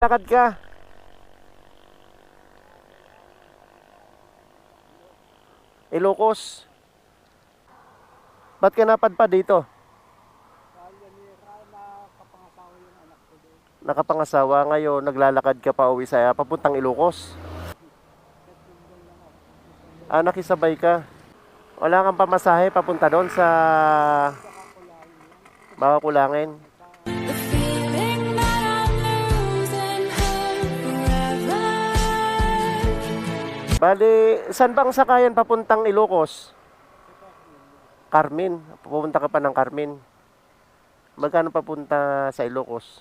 Lakad ka. Ilocos. Ba't ka napadpad dito? Nakapangasawa ngayon, naglalakad ka pa uwi sa papuntang Ilocos. Ah, nakisabay ka. Wala kang pamasahe papunta doon sa Bakakulangin. The feeling that I'm losing her forever. Bali, saan bang sakayan papuntang Ilocos? Carmen. Pupunta ka pa ng Carmen. Magkano papunta sa Ilocos?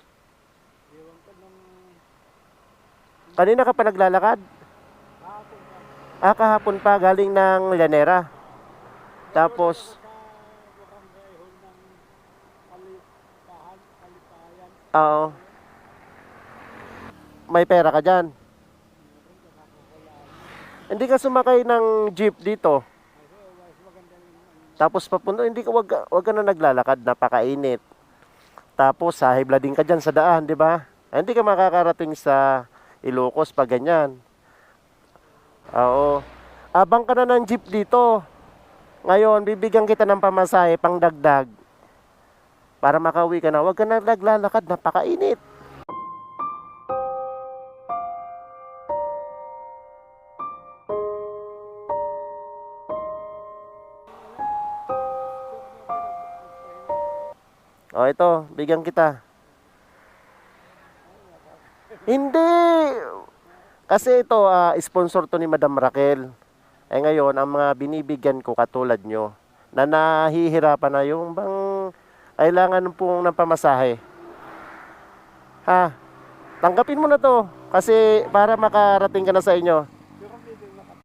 Kanina ka pa naglalakad? Ah, kahapon pa, galing ng Llanera. Tapos, oo. May pera ka dyan. Hindi ka sumakay ng jeep dito. Tapos papunta, hindi ka, wag ka na naglalakad, napakainit. Tapos sa hiblading ka dyan sa daan, di ba? Hindi ka makakarating sa Ilocos pag ganyan. Oo. Abang ka na ng jeep dito. Ngayon, bibigyan kita ng pamasahe pang dagdag. Para makauwi ka na, wag ka na naglalakad, napakainit. O ito, bigyan kita. Hindi. Kasi ito, sponsor to ni Madam Raquel. Eh ngayon, ang mga binibigyan ko katulad nyo, na nahihirapan na yung bang kailangan pong ng pamasahe. Ha? Tanggapin mo na to. Kasi para makarating ka na sa inyo.